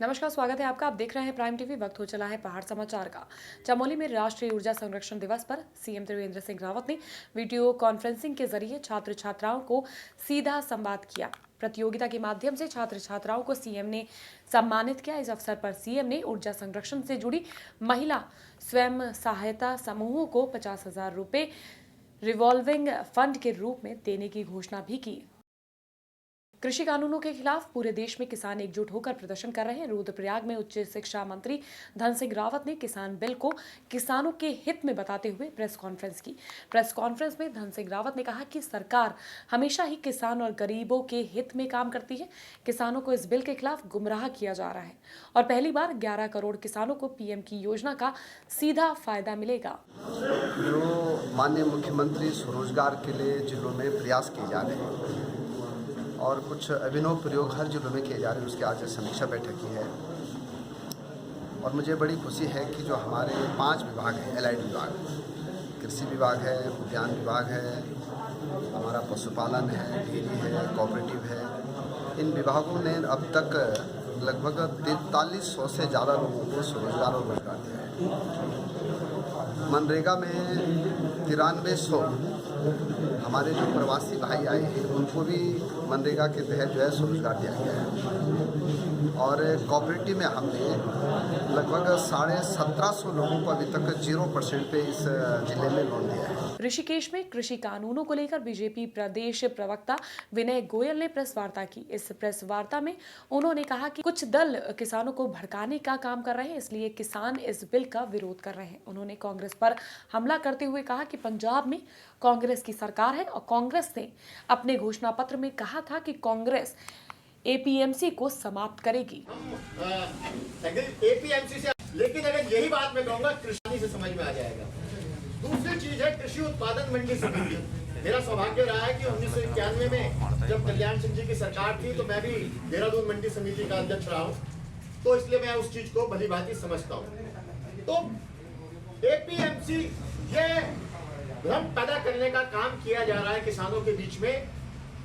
नमस्कार, स्वागत है आपका। आप देख रहे हैं प्राइम टीवी। वक्त हो चला है पहाड़ समाचार का। चमोली में राष्ट्रीय ऊर्जा संरक्षण दिवस पर सीएम त्रिवेंद्र सिंह रावत ने वीडियो कॉन्फ्रेंसिंग के जरिए छात्र छात्राओं को सीधा संवाद किया। प्रतियोगिता के माध्यम से छात्र छात्राओं को सीएम ने सम्मानित किया। इस अवसर पर सीएम ने ऊर्जा संरक्षण से जुड़ी महिला स्वयं सहायता समूहों को 50,000 रुपए रिवॉल्विंग फंड के रूप में देने की घोषणा भी की। कृषि कानूनों के खिलाफ पूरे देश में किसान एकजुट होकर प्रदर्शन कर रहे हैं। रुद्रप्रयाग में उच्च शिक्षा मंत्री धन सिंह रावत ने किसान बिल को किसानों के हित में बताते हुए प्रेस कॉन्फ्रेंस की। प्रेस कॉन्फ्रेंस में धन सिंह रावत ने कहा कि सरकार हमेशा ही किसान और गरीबों के हित में काम करती है। किसानों को इस बिल के खिलाफ गुमराह किया जा रहा है और पहली बार 11 करोड़ किसानों को पीएम की योजना का सीधा फायदा मिलेगा। जो माननीय मुख्यमंत्री स्वरोजगार के लिए जिलों में प्रयास किए जा रहे हैं और कुछ अभिनव प्रयोग हर जिलों में किए जा रहे हैं, उसकी आज समीक्षा बैठक की है। और मुझे बड़ी खुशी है कि जो हमारे 5 विभाग हैं, एलाइड विभाग, कृषि विभाग है, उद्यान विभाग है, हमारा पशुपालन है, डेयरी है, कोऑपरेटिव है, इन विभागों ने अब तक लगभग 4300 से ज़्यादा लोगों को स्वरोजगार और रोजगार दिया है। मनरेगा में 9300 हमारे जो प्रवासी भाई आए हैं उनको भी मनरेगा के तहत जो है स्वरोजगार दिया गया है। और कोऑपरेटिव में हमने लगभग 1750 लोगों को अभी तक 0% पे इस जिले में लोन दिया है। ऋषिकेश में कृषि कानूनों को लेकर बीजेपी प्रदेश प्रवक्ता विनय गोयल ने प्रेस वार्ता की। इस प्रेस वार्ता में उन्होंने कहा कि कुछ दल किसानों को भड़काने का काम कर रहे हैं, इसलिए किसान इस बिल का विरोध कर रहे हैं। उन्होंने कांग्रेस पर हमला करते हुए कहा कि पंजाब में कांग्रेस की सरकार है और कांग्रेस ने अपने घोषणा पत्र में कहा था कि कांग्रेस एपीएमसी को समाप्त करेगी। एपीएमसी से, लेकिन अगर यही बात मैं कहूँगा कृषि से समझ में आ जाएगा। दूसरी चीज है कृषि उत्पादन मंडी समिति। मेरा सौभाग्य रहा है कि 1991 में जब कल्याण सिंह जी की सरकार थी तो मैं भी देहरादून मंडी समिति का अध्यक्ष रहा हूँ, तो इसलिए मैं उस चीज को भली भांति समझता हूँ। तो एपीएमसी ये भ्रम पैदा करने का काम किया जा रहा है किसानों के बीच में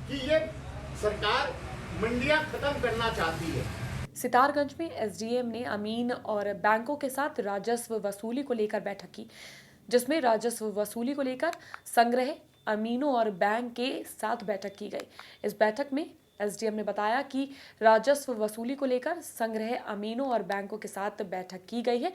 कि ये सरकार मंडियां खत्म करना चाहती है। सितारगंज में एसडीएम ने अमीन और बैंकों के साथ राजस्व वसूली को लेकर बैठक की, जिसमें राजस्व वसूली को लेकर संग्रह अमीनों और बैंक के साथ बैठक की गई। इस बैठक में एसडीएम ने बताया कि राजस्व वसूली को लेकर संग्रह अमीनों और बैंकों के साथ बैठक की गई है।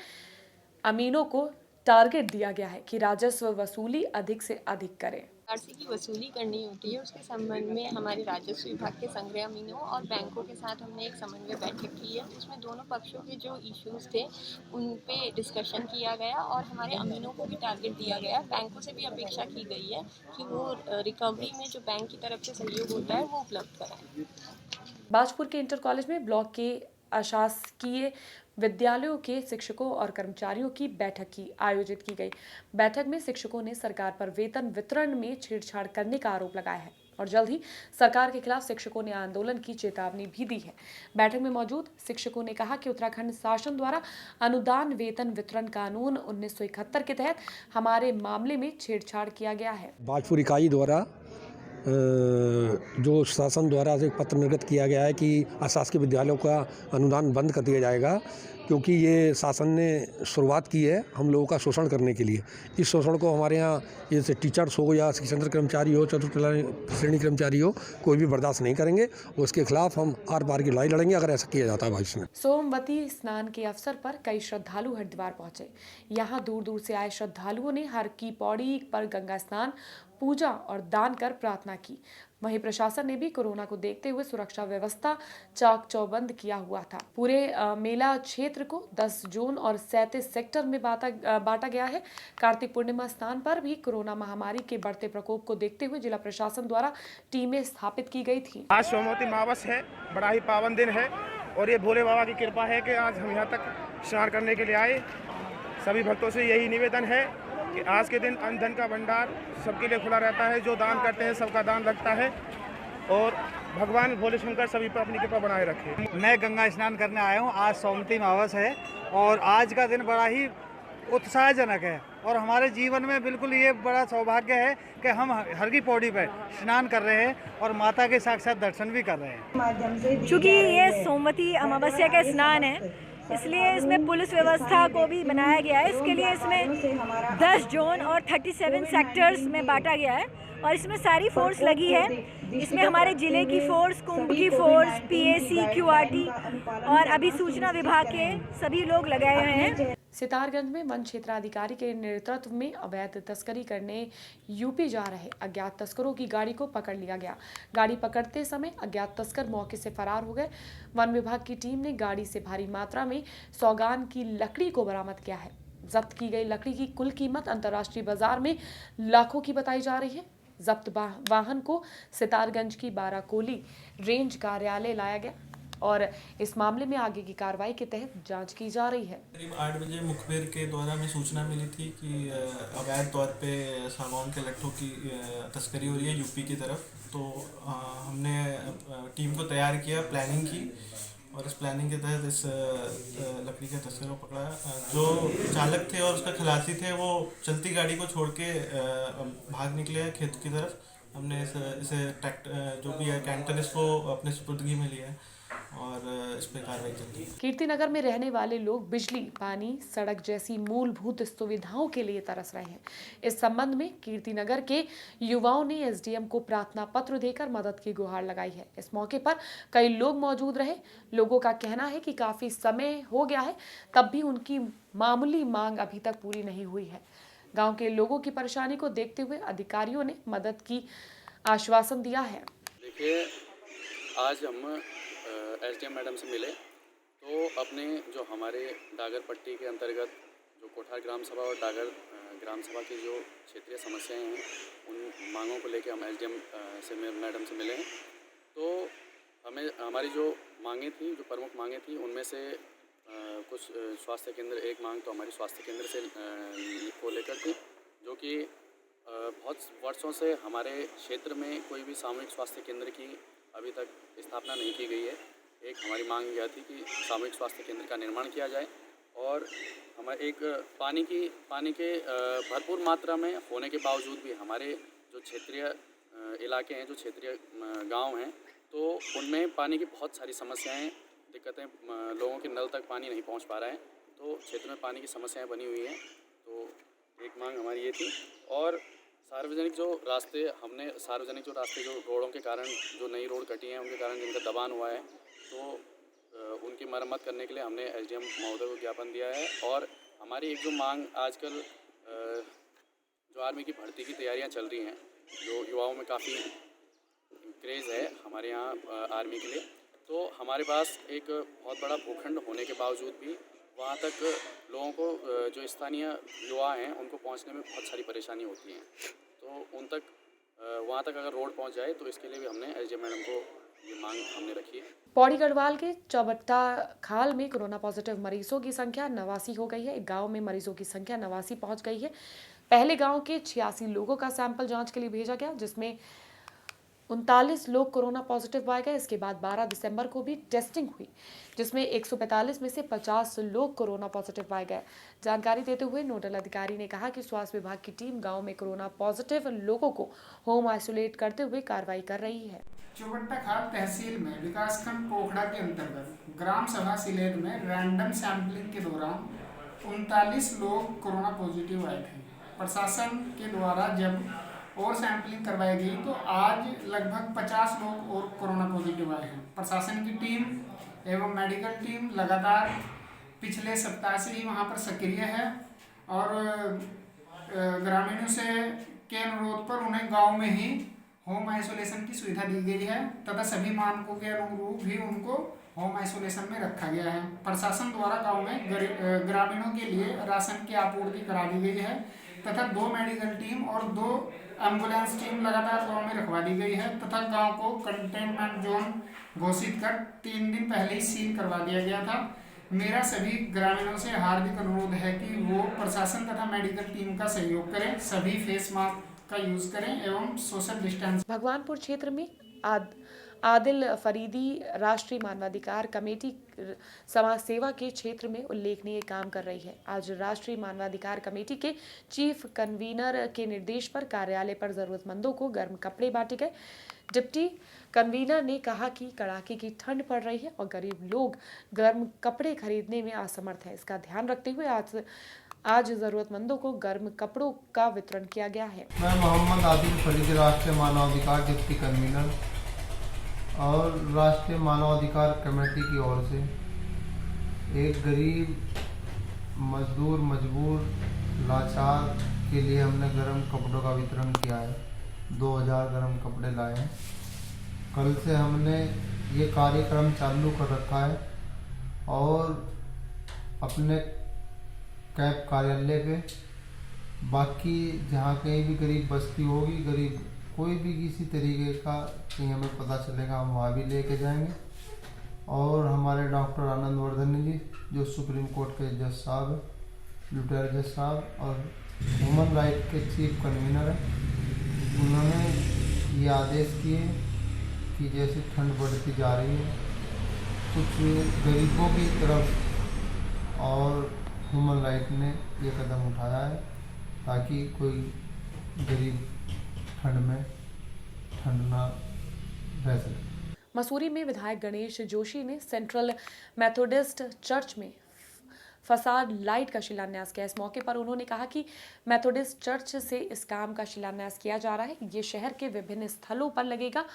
अमीनों को टारगेट दिया गया है कि राजस्व वसूली अधिक से अधिक करें। आरसी की वसूली करनी होती है, उसके संबंध में हमारे राजस्व विभाग के संग्रह अमीनों और बैंकों के साथ हमने एक समन्वय बैठक की है, जिसमें दोनों पक्षों के जो इश्यूज थे उन पे डिस्कशन किया गया और हमारे अमीनों को भी टारगेट दिया गया। बैंकों से भी अपेक्षा की गई है कि वो रिकवरी में जो बैंक की तरफ से सहयोग होता है वो उपलब्ध कराएं। बाजपुर के इंटर कॉलेज में ब्लॉक के अशासकीय विद्यालयों के शिक्षकों और कर्मचारियों की बैठक आयोजित की गई। बैठक में शिक्षकों ने सरकार पर वेतन वितरण में छेड़छाड़ करने का आरोप लगाया है और जल्द ही सरकार के खिलाफ शिक्षकों ने आंदोलन की चेतावनी भी दी है। बैठक में मौजूद शिक्षकों ने कहा कि उत्तराखंड शासन द्वारा अनुदान वेतन वितरण कानून 1971 के तहत हमारे मामले में छेड़छाड़ किया गया है। बाजपुर इकाई द्वारा जो शासन द्वारा एक पत्र निर्गत किया गया है कि अशासकीय विद्यालयों का अनुदान बंद कर दिया जाएगा, क्योंकि ये शासन ने शुरुआत की है हम लोगों का शोषण करने के लिए। इस शोषण को हमारे यहाँ जैसे टीचर्स हो या शिक्षण कर्मचारी हो, चतुर्थ श्रेणी कर्मचारी हो, कोई भी बर्दाश्त नहीं करेंगे। उसके खिलाफ हम आर पार की लड़ाई लड़ेंगे अगर ऐसा किया जाता है भविष्य में। सोमवती स्नान के अवसर पर कई श्रद्धालु हरिद्वार पहुंचे। यहाँ दूर दूर से आए श्रद्धालुओं ने हर की पौड़ी पर गंगा स्नान, पूजा और दान कर प्रार्थना की। वहीं प्रशासन ने भी कोरोना को देखते हुए सुरक्षा व्यवस्था चाक चौबंद किया हुआ था। पूरे मेला क्षेत्र को 10 जोन और 37 सेक्टर में बांटा गया है। कार्तिक पूर्णिमा स्नान पर भी कोरोना महामारी के बढ़ते प्रकोप को देखते हुए जिला प्रशासन द्वारा टीमें स्थापित की गई थी। आज सोमवती अमावस है, बड़ा ही पावन दिन है और ये भोले बाबा की कृपा है कि आज हम यहाँ तक स्नान करने के लिए आए। सभी भक्तों से यही निवेदन है कि आज के दिन अन्न धन का भंडार सबके लिए खुला रहता है। जो दान करते हैं सबका दान लगता है और भगवान भोले शंकर सभी पर अपनी कृपा बनाए रखे। मैं गंगा स्नान करने आया हूँ। आज सोमवती अमावस है और आज का दिन बड़ा ही उत्साहजनक है और हमारे जीवन में बिल्कुल ये बड़ा सौभाग्य है कि हम हर की पौड़ी पर स्नान कर रहे हैं और माता के साक्षात दर्शन भी कर रहे हैं। चूँकि ये सोमवती अमावस्या का स्नान है, इसलिए इसमें पुलिस व्यवस्था को भी बनाया गया है। इसके लिए इसमें 10 जोन और 37 सेक्टर्स में बांटा गया है और इसमें सारी फोर्स लगी है। इसमें हमारे ज़िले की फोर्स, कुंभ की फोर्स, पीएसी, क्यूआरटी और अभी सूचना विभाग के सभी लोग लगाए हुए हैं। सितारगंज में वन क्षेत्राधिकारी के नेतृत्व में अवैध तस्करी करने यूपी जा रहे अज्ञात तस्करों की गाड़ी को पकड़ लिया गया। गाड़ी पकड़ते समय अज्ञात तस्कर मौके से फरार हो गए। वन विभाग की टीम ने गाड़ी से भारी मात्रा में सौगान की लकड़ी को बरामद किया है। जब्त की गई लकड़ी की कुल कीमत अंतर्राष्ट्रीय बाजार में लाखों की बताई जा रही है। जब्त वाहन को सितारगंज की बाराकोली रेंज कार्यालय लाया गया और इस मामले में आगे की कार्रवाई के तहत जांच की जा रही है। करीब 8 बजे मुखबिर के द्वारा हमें सूचना मिली थी कि अवैध तौर पे सागौन के लट्ठों की तस्करी हो रही है यूपी की तरफ। तो हमने टीम को तैयार किया, प्लानिंग की और इस प्लानिंग के तहत इस लकड़ी के तस्कर को पकड़ा। जो चालक थे और उसका खलासी थे वो चलती गाड़ी को छोड़ के भाग निकले खेत की तरफ। हमने इसे जो भी है कैंटर इसको अपने सुपुर्दगी में लिया है और इस पर कार्रवाई चल रही है। कीर्तिनगर में रहने वाले लोग बिजली, पानी, सड़क जैसी मूलभूत सुविधाओं के लिए तरस रहे हैं। इस संबंध में कीर्तिनगर के युवाओं ने एसडीएम को प्रार्थना पत्र देकर मदद की गुहार लगाई है। इस मौके पर कई लोग मौजूद रहे। लोगों का कहना है कि काफी समय हो गया है, तब भी उनकी मामूली मांग अभी तक पूरी नहीं हुई है। गाँव के लोगों की परेशानी को देखते हुए अधिकारियों ने मदद की आश्वासन दिया है। देखिए, आज हम एसडीएम मैडम से मिले तो अपने जो हमारे डागर पट्टी के अंतर्गत जो कोठार ग्राम सभा और डागर ग्राम सभा की जो क्षेत्रीय समस्याएं हैं उन मांगों को लेकर हम एसडीएम से मैडम से मिले हैं। तो हमें हमारी जो मांगें थी, जो प्रमुख मांगें थी, उनमें से कुछ स्वास्थ्य केंद्र, एक मांग तो हमारी स्वास्थ्य केंद्र से को लेकर थी, जो कि बहुत वर्षों से हमारे क्षेत्र में कोई भी सामूहिक स्वास्थ्य केंद्र की अभी तक स्थापना नहीं की गई है। एक हमारी मांग यह थी कि सामूहिक स्वास्थ्य केंद्र का निर्माण किया जाए और हमारे एक पानी के भरपूर मात्रा में होने के बावजूद भी हमारे जो क्षेत्रीय इलाके हैं, जो क्षेत्रीय गांव हैं, तो उनमें पानी की बहुत सारी समस्याएं, दिक्कतें, लोगों के नल तक पानी नहीं पहुंच पा रहा है। तो क्षेत्र में पानी की समस्याएं बनी हुई हैं। तो एक मांग हमारी ये थी। और सार्वजनिक जो रास्ते, जो रोडों के कारण, जो नई रोड कटी हैं, उनके कारण जिनका दबान हुआ है, तो उनकी मरम्मत करने के लिए हमने एसडीएम महोदय को ज्ञापन दिया है। और हमारी एक जो मांग, आजकल जो आर्मी की भर्ती की तैयारियां चल रही हैं, जो युवाओं में काफ़ी क्रेज़ है हमारे यहाँ आर्मी के लिए, तो हमारे पास एक बहुत बड़ा भूखंड होने के बावजूद भी वहाँ तक लोगों को, जो स्थानीय युवा हैं, उनको पहुँचने में बहुत सारी परेशानी होती है। तो उन तक, वहाँ तक अगर रोड पहुँच जाए तो इसके लिए भी हमने एसडीएम मैडम को ये मांग हमने रखी है। पौड़ी गढ़वाल के चौबट्टा खाल में कोरोना पॉजिटिव मरीजों की संख्या 89 हो गई है। एक गांव में मरीजों की संख्या 89 पहुंच गई है। पहले गांव के 86 लोगों का सैंपल जांच के लिए भेजा गया, जिसमें 39 लोग कोरोना पॉजिटिव पाए गए। इसके बाद 12 दिसंबर को भी टेस्टिंग हुई, जिसमें 145 में से 50 लोग कोरोना पॉजिटिव पाए गए। जानकारी देते हुए नोडल अधिकारी ने कहा कि स्वास्थ्य विभाग की टीम गांव में कोरोना पॉजिटिव लोगों को होम आइसोलेट करते हुए कार्रवाई कर रही है। चौबट्टा खाल तहसील में विकासखंड पोखड़ा के अंतर्गत ग्राम सभा सिलेद में रैंडम सैंपलिंग के दौरान 39 लोग कोरोना पॉजिटिव आए थे। प्रशासन के द्वारा जब और सैंपलिंग करवाई गई तो आज लगभग 50 लोग और कोरोना पॉजिटिव आए हैं। प्रशासन की टीम एवं मेडिकल टीम लगातार पिछले सप्ताह से ही वहां पर सक्रिय है और ग्रामीणों के अनुरोध पर उन्हें गांव में ही होम आइसोलेशन की सुविधा दी गई है तथा सभी मानकों के अनुरूप ही उनको होम आइसोलेशन में रखा गया है। प्रशासन द्वारा गांव में ग्रामीणों के लिए राशन की आपूर्ति करा दी गई है तथा 2 मेडिकल टीम और 2 एम्बुलेंस टीम लगातार गांव में रखवा दी गई है तथा गांव को कंटेनमेंट जोन घोषित कर 3 दिन पहले ही सील करवा दिया गया था। मेरा सभी ग्रामीणों से हार्दिक अनुरोध है कि वो प्रशासन तथा मेडिकल टीम का सहयोग करें, सभी फेस मास्क का यूज करें एवं सोशल डिस्टेंस। भगवानपुर क्षेत्र में आदिल फरीदी राष्ट्रीय मानवाधिकार कमेटी समाज सेवा के क्षेत्र में उल्लेखनीय काम कर रही है। आज राष्ट्रीय मानवाधिकार कमेटी के चीफ कन्वीनर के निर्देश पर कार्यालय पर जरूरतमंदों को गर्म कपड़े बांटे गए। डिप्टी कन्वीनर ने कहा कि कड़ाके की ठंड पड़ रही है और गरीब लोग गर्म कपड़े खरीदने में असमर्थ है। इसका ध्यान रखते हुए आज जरूरतमंदों को गर्म कपड़ों का वितरण किया गया है। मैं मोहम्मद आदिल फरीदी राष्ट्रीय मानवाधिकार डिप्टी कन्वीनर और राष्ट्रीय मानवाधिकार कमेटी की ओर से एक गरीब मजदूर मजबूर लाचार के लिए हमने गर्म कपड़ों का वितरण किया है। 2000 गर्म कपड़े लाए हैं। कल से हमने ये कार्यक्रम चालू कर रखा है और अपने कैब कार्यालय पे बाकी जहाँ कहीं भी गरीब बस्ती होगी, गरीब कोई भी किसी तरीके का कहीं हमें पता चलेगा हम वहाँ भी लेके जाएंगे। और हमारे डॉक्टर आनंद वर्धन जी जो सुप्रीम कोर्ट के जज साहब हैं, रिटायर्ड जज साहब और ह्यूमन राइट के चीफ कन्वीनर हैं, उन्होंने ये आदेश किए कि जैसे ठंड बढ़ती जा रही है कुछ गरीबों की तरफ और ह्यूमन राइट ने ये कदम उठाया है ताकि कोई गरीब ठंड ना रह सके। मसूरी में विधायक गणेश जोशी ने सेंट्रल मेथोडिस्ट चर्च में फसाड लाइट का शिलान्यास किया। इस मौके पर उन्होंने कहा कि मेथोडिस्ट चर्च से इस काम का शिलान्यास किया जा रहा है। ये शहर के विभिन्न स्थलों पर लगेगा।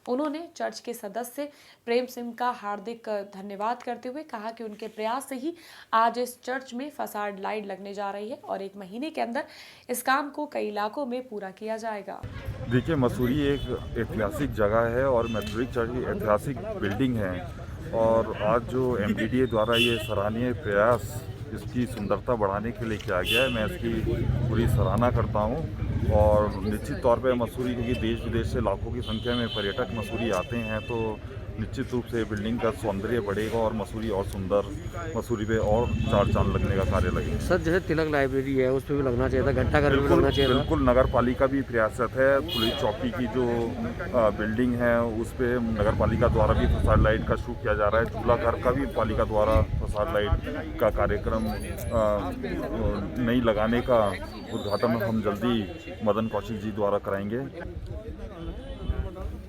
उन्होंने चर्च के सदस्य प्रेम सिंह का हार्दिक धन्यवाद करते हुए कहा कि उनके प्रयास से ही आज इस चर्च में फसाड लाइट लगने जा रही है और 1 महीने के अंदर इस काम को कई इलाकों में पूरा किया जाएगा। देखिए, मसूरी एक ऐतिहासिक जगह है और मेथोडिस्ट चर्च की ऐतिहासिक बिल्डिंग है और आज जो MDDA द्वारा ये सराहनीय प्रयास इसकी सुंदरता बढ़ाने के लिए किया गया है, मैं इसकी पूरी सराहना करता हूँ। और निश्चित तौर पे मसूरी, क्योंकि देश विदेश से लाखों की संख्या में पर्यटक मसूरी आते हैं, तो निश्चित रूप से बिल्डिंग का सौंदर्य बढ़ेगा और मसूरी और सुंदर, मसूरी पे और 4 चांद लगने का कार्य लगेगा। सर, जैसे तिलक लाइब्रेरी है उस पर भी लगना चाहिए था, घंटाघर भी लगना चाहिए था। बिल्कुल, नगर पालिका भी प्रयासरत है। पुलिस चौकी की जो बिल्डिंग है उस पर नगर पालिका द्वारा भी फसाड लाइट का शुरू किया जा रहा है। झूला घर का भी पालिका द्वारा फसाड लाइट का कार्यक्रम नई लगाने का उद्घाटन हम जल्दी मदन कौशिक जी द्वारा कराएंगे।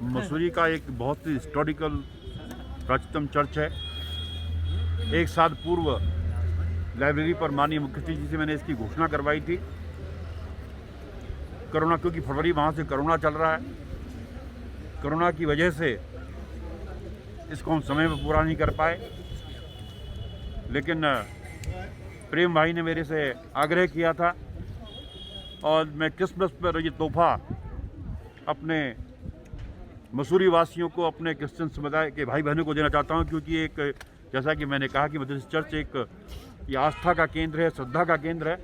मसूरी का एक बहुत ही हिस्टोरिकल प्राचीनतम चर्च है। 1 साल पूर्व लाइब्रेरी पर माननीय मुख्यमंत्री जी से मैंने इसकी घोषणा करवाई थी। कोरोना, क्योंकि फरवरी वहाँ से कोरोना चल रहा है, कोरोना की वजह से इसको हम समय पर पूरा नहीं कर पाए, लेकिन प्रेम भाई ने मेरे से आग्रह किया था और मैं क्रिसमस पर ये तोहफा अपने मसूरी वासियों को, अपने क्रिश्चियन समुदाय के भाई बहनों को देना चाहता हूं, क्योंकि एक, जैसा कि मैंने कहा कि मेथोडिस्ट चर्च एक ये आस्था का केंद्र है, श्रद्धा का केंद्र है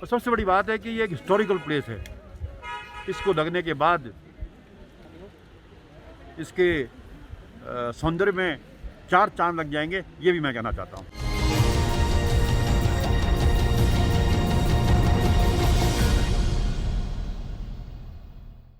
और सबसे बड़ी बात है कि ये एक हिस्टोरिकल प्लेस है। इसको लगने के बाद इसके सौंदर्य में 4 चांद लग जाएंगे, ये भी मैं कहना चाहता हूँ।